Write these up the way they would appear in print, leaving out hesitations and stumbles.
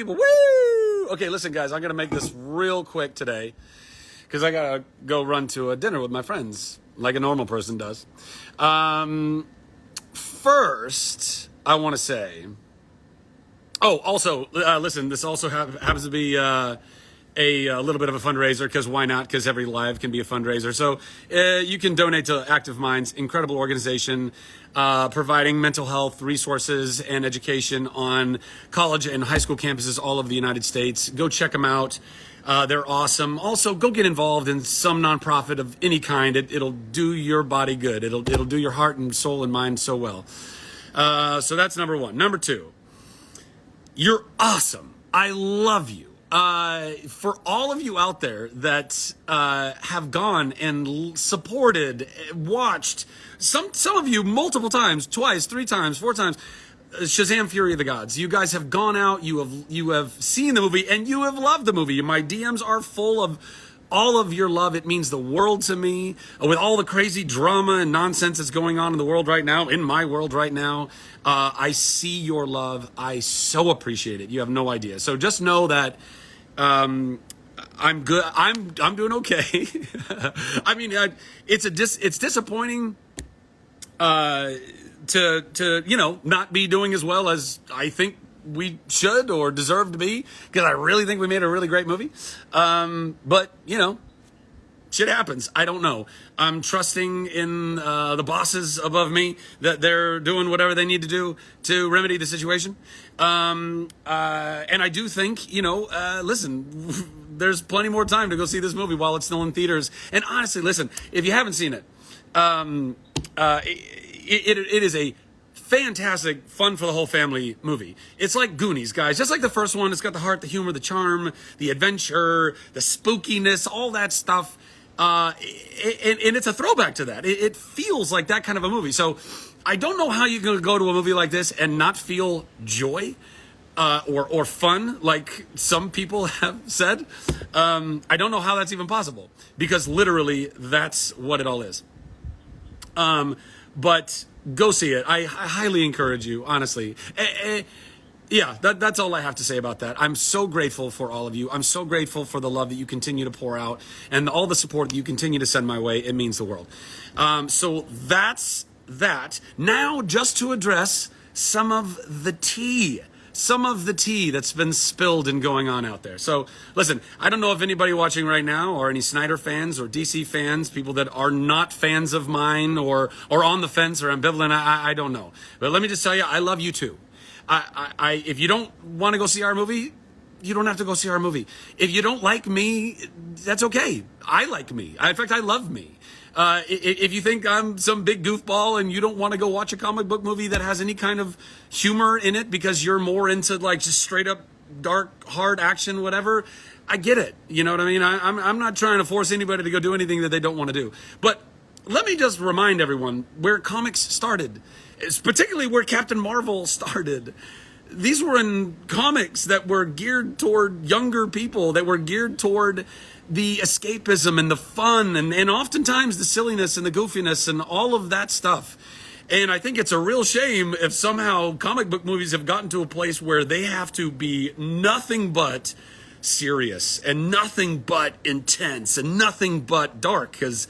Woo! Okay, listen, guys, I'm gonna make this real quick today because I gotta go run to a dinner with my friends like a normal person does. First, I want to say. Oh, also, listen. This also happens to be a little bit of a fundraiser because why not? Because every live can be a fundraiser. So you can donate to Active Minds, incredible organization providing mental health resources and education on college and high school campuses all over the United States. Go check them out. They're awesome. Also, go get involved in some nonprofit of any kind. It'll do your body good. It'll do your heart and soul and mind so well. So that's number one. Number two, you're awesome. I love you. For all of you out there that have gone and supported, watched, some of you multiple times, twice, 3 times, 4 times, Shazam! Fury of the Gods. You guys have gone out, you have seen the movie, and you have loved the movie. My DMs are full of all of your love. It means the world to me. With all the crazy drama and nonsense that's going on in the world right now, in my world right now, I see your love. I so appreciate it. You have no idea. So just know that I'm good. I'm doing okay. I mean, it's disappointing to not be doing as well as I think we should or deserve to be, because I really think we made a really great movie. But shit happens. I don't know. I'm trusting in the bosses above me that they're doing whatever they need to do to remedy the situation. And I do think, listen, there's plenty more time to go see this movie while it's still in theaters. And honestly, listen, if you haven't seen it, it is a fantastic, fun for the whole family movie. It's like Goonies, guys. Just like the first one, it's got the heart, the humor, the charm, the adventure, the spookiness, all that stuff. And it's a throwback to that. It feels like that kind of a movie. So I don't know how you're going to go to a movie like this and not feel joy or fun, like some people have said. I don't know how that's even possible, because literally that's what it all is. But go see it. I highly encourage you, honestly. Yeah, that's all I have to say about that. I'm so grateful for all of you. I'm so grateful for the love that you continue to pour out and all the support that you continue to send my way. It means the world. So that's that. Now, just to address some of the tea that's been spilled and going on out there. So listen, I don't know if anybody watching right now or any Snyder fans or DC fans, people that are not fans of mine or on the fence or ambivalent, I don't know. But let me just tell you, I love you too. If you don't want to go see our movie, you don't have to go see our movie. If you don't like me, that's okay. I like me. In fact, I love me. If you think I'm some big goofball and you don't want to go watch a comic book movie that has any kind of humor in it because you're more into like just straight up dark, hard action, whatever, I get it. You know what I mean? I'm not trying to force anybody to go do anything that they don't want to do. But let me just remind everyone where comics started. It's particularly where Captain Marvel started. These were in comics that were geared toward younger people, that were geared toward the escapism and the fun and oftentimes the silliness and the goofiness and all of that stuff. And I think it's a real shame if somehow comic book movies have gotten to a place where they have to be nothing but serious and nothing but intense and nothing but dark, because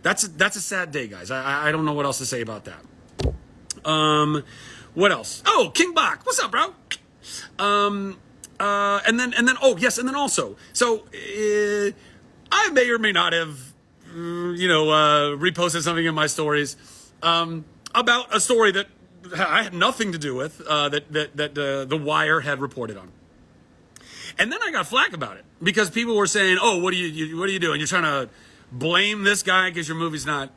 that's a sad day, guys. I don't know what else to say about that. What else? Oh, King Bach. What's up, bro? And then also, so I may or may not have, reposted something in my stories, about a story that I had nothing to do with, that The Wire had reported on. And then I got flack about it because people were saying, "Oh, what are you doing? You're trying to blame this guy because your movie's not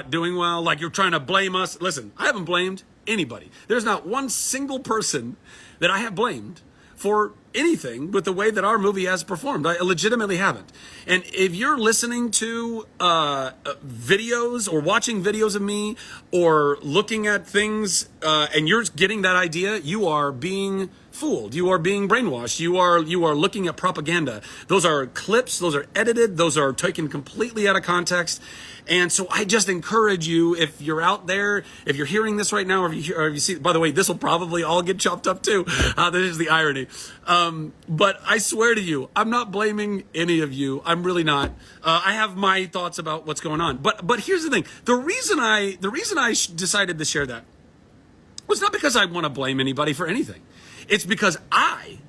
doing well. Like you're trying to blame us." Listen, I haven't blamed anybody. There's not one single person that I have blamed for anything with the way that our movie has performed. I legitimately haven't. And if you're listening to videos or watching videos of me or looking at things and you're getting that idea, you are being fooled. You are being brainwashed. You are looking at propaganda. Those are clips. Those are edited. Those are taken completely out of context. And so I just encourage you, if you're out there, if you're hearing this right now, or if you see, by the way, this will probably all get chopped up too. That is the irony. But I swear to you, I'm not blaming any of you. I'm really not. I have my thoughts about what's going on. But here's the thing. The reason I decided to share that was not because I want to blame anybody for anything. It's because I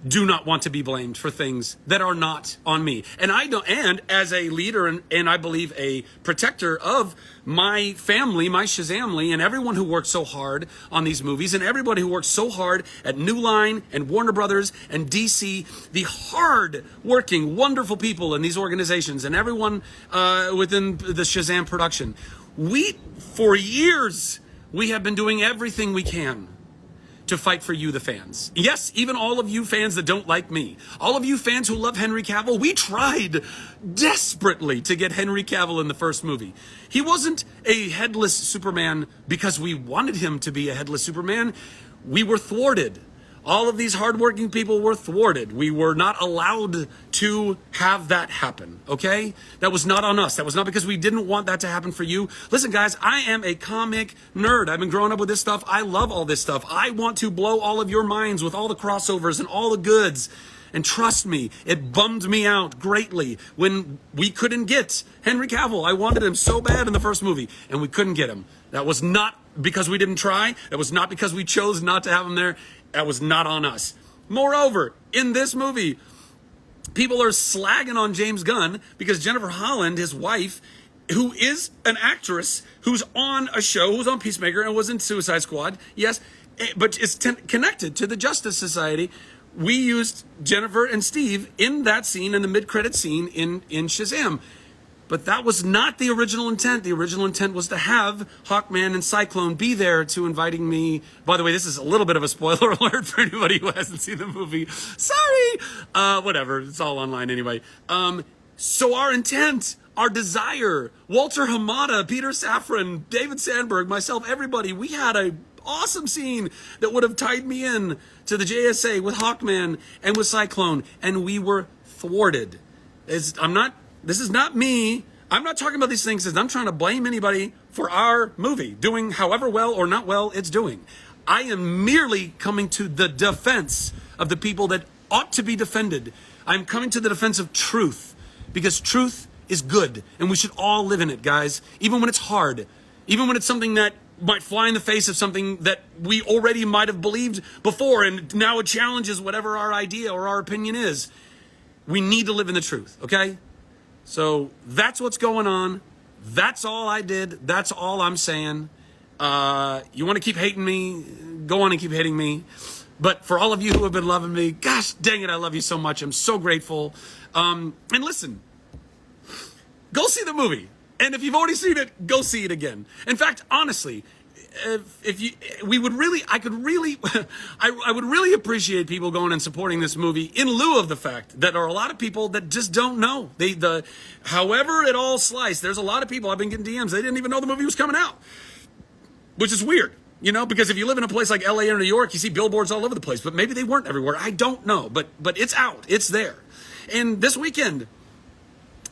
do not want to be blamed for things that are not on me. And I don't, and as a leader and I believe a protector of my family, my Shazamly, and everyone who worked so hard on these movies, and everybody who worked so hard at New Line and Warner Brothers and DC, the hard working, wonderful people in these organizations and everyone within the Shazam production. For years, we have been doing everything we can to fight for you, the fans. Yes, even all of you fans that don't like me. All of you fans who love Henry Cavill, we tried desperately to get Henry Cavill in the first movie. He wasn't a headless Superman because we wanted him to be a headless Superman. We were thwarted. All of these hardworking people were thwarted. We were not allowed to have that happen, okay? That was not on us. That was not because we didn't want that to happen for you. Listen, guys, I am a comic nerd. I've been growing up with this stuff. I love all this stuff. I want to blow all of your minds with all the crossovers and all the goods. And trust me, it bummed me out greatly when we couldn't get Henry Cavill. I wanted him so bad in the first movie, and we couldn't get him. That was not because we didn't try. That was not because we chose not to have him there. That was not on us. Moreover, in this movie, people are slagging on James Gunn because Jennifer Holland, his wife, who is an actress, who's on a show, who's on Peacemaker and was in Suicide Squad, yes, but is connected to the Justice Society. We used Jennifer and Steve in that scene, in the mid-credit scene in Shazam. But that was not the original intent. The original intent was to have Hawkman and Cyclone be there to inviting me. By the way, this is a little bit of a spoiler alert for anybody who hasn't seen the movie. Sorry. Whatever. It's all online anyway. So our intent, our desire, Walter Hamada, Peter Safran, David Sandberg, myself, everybody, we had a awesome scene that would have tied me in to the JSA with Hawkman and with Cyclone, and we were thwarted. This is not me. I'm not talking about these things as I'm trying to blame anybody for our movie doing however well or not well it's doing. I am merely coming to the defense of the people that ought to be defended. I'm coming to the defense of truth, because truth is good and we should all live in it, guys. Even when it's hard, even when it's something that might fly in the face of something that we already might have believed before and now it challenges whatever our idea or our opinion is. We need to live in the truth, okay? So that's what's going on. That's all I did. That's all I'm saying. You want to keep hating me? Go on and keep hating me. But for all of you who have been loving me, gosh dang it, I love you so much. I'm so grateful. And listen, go see the movie. And if you've already seen it, go see it again. In fact, honestly, I would really appreciate people going and supporting this movie in lieu of the fact that there are a lot of people that just don't know. However it all sliced, there's a lot of people, I've been getting DMs, they didn't even know the movie was coming out, which is weird, because if you live in a place like LA or New York, you see billboards all over the place, but maybe they weren't everywhere. I don't know, but it's out, it's there. And this weekend,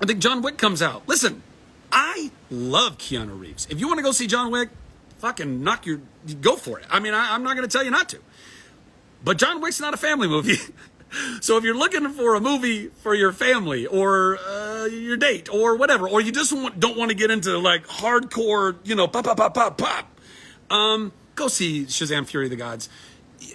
I think John Wick comes out. Listen, I love Keanu Reeves. If you want to go see John Wick, fucking go for it. I mean, I'm not going to tell you not to. But John Wick's not a family movie. So if you're looking for a movie for your family or your date or whatever, or you just don't want to get into like hardcore, pop, go see Shazam! Fury of the Gods.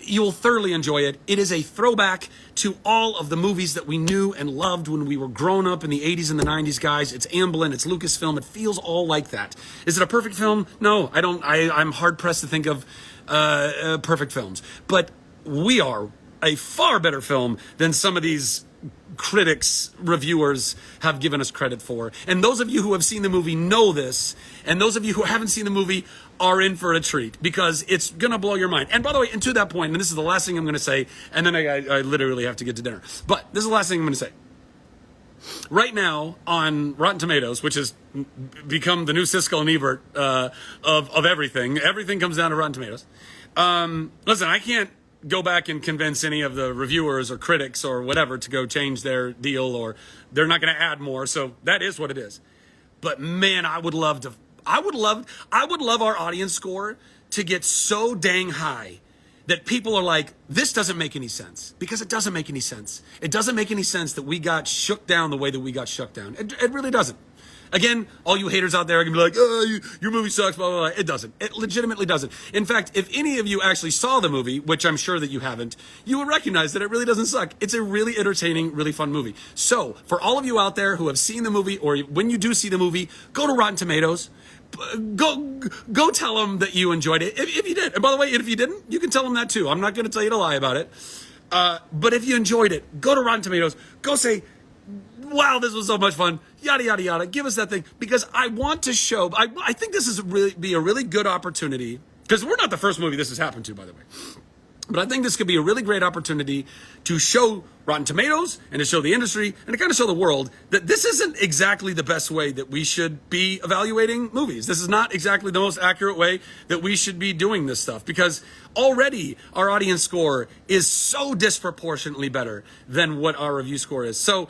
You will thoroughly enjoy it. It is a throwback to all of the movies that we knew and loved when we were growing up in the 80s and the 90s, guys. It's Amblin, it's Lucasfilm. It feels all like that. Is it a perfect film? No, I don't. I'm hard-pressed to think of perfect films. But we are a far better film than some of these critics, reviewers have given us credit for. And those of you who have seen the movie know this, and those of you who haven't seen the movie are in for a treat, because it's gonna blow your mind. And by the way, and to that point, and this is the last thing I'm gonna say, and then I literally have to get to dinner, but this is the last thing I'm gonna say. Right now on Rotten Tomatoes, which has become the new Siskel and Ebert of everything comes down to Rotten Tomatoes. Listen, I can't go back and convince any of the reviewers or critics or whatever to go change their deal, or they're not going to add more. So that is what it is. But man, I would love our audience score to get so dang high that people are like, this doesn't make any sense. Because it doesn't make any sense. It doesn't make any sense that we got shook down the way that we got shook down. It really doesn't. Again, all you haters out there are going to be like, oh, your movie sucks, blah, blah, blah. It doesn't. It legitimately doesn't. In fact, if any of you actually saw the movie, which I'm sure that you haven't, you will recognize that it really doesn't suck. It's a really entertaining, really fun movie. So, for all of you out there who have seen the movie, or when you do see the movie, go to Rotten Tomatoes. Go tell them that you enjoyed it. If you did. And by the way, if you didn't, you can tell them that too. I'm not going to tell you to lie about it. But if you enjoyed it, go to Rotten Tomatoes. Go say, wow, this was so much fun. Yada, yada, yada. Give us that thing. Because I want to show, I think this is be a really good opportunity. Because we're not the first movie this has happened to, by the way. But I think this could be a really great opportunity to show Rotten Tomatoes and to show the industry and to kind of show the world that this isn't exactly the best way that we should be evaluating movies. This is not exactly the most accurate way that we should be doing this stuff, because already our audience score is so disproportionately better than what our review score is. So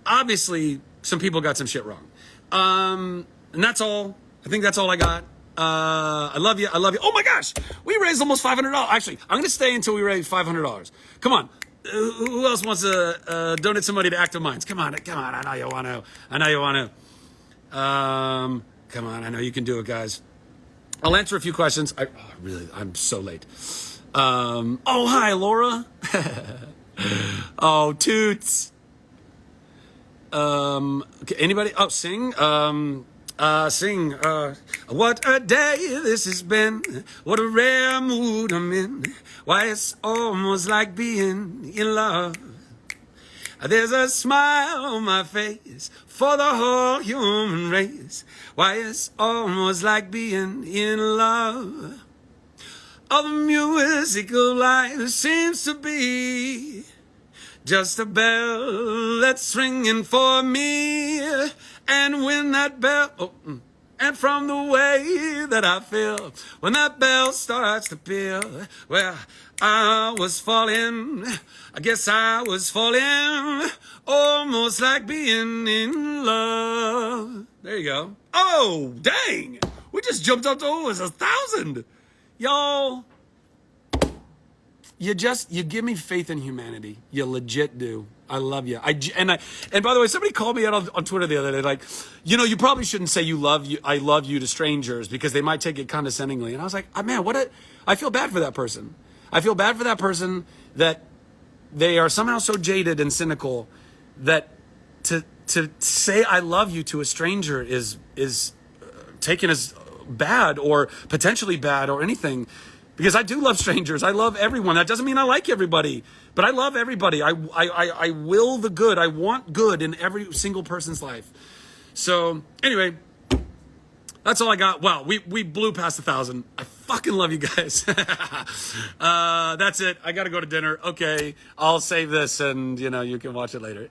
obviously some people got some shit wrong. And that's all. I think that's all I got. I love you. I love you. Oh my gosh, we raised almost $500. Actually, I'm going to stay until we raise $500. Come on. Who else wants to donate some money to Active Minds? Come on. I know you want to. Come on. I know you can do it, guys. I'll answer a few questions. I'm so late. Oh, hi, Laura. Oh, toots. Okay, anybody? Oh, sing. Sing, what a day this has been, what a rare mood I'm in, why it's almost like being in love. There's a smile on my face for the whole human race, why it's almost like being in love. All the musical life seems to be just a bell that's ringing for me. And when that bell, and from the way that I feel, when that bell starts to peal, well, I guess I was falling, almost like being in love. There you go. Oh, dang. We just jumped up to almost 1,000. Y'all, you give me faith in humanity. You legit do. I love you. And by the way, somebody called me out on Twitter the other day, like, you probably shouldn't say I love you to strangers because they might take it condescendingly. And I was like, man, I feel bad for that person. I feel bad for that person that they are somehow so jaded and cynical that to say I love you to a stranger is taken as bad or potentially bad or anything. Because I do love strangers. I love everyone. That doesn't mean I like everybody, but I love everybody. I will the good. I want good in every single person's life. So anyway, that's all I got. Wow, we blew past 1,000. I fucking love you guys. That's it. I got to go to dinner. Okay, I'll save this and you can watch it later.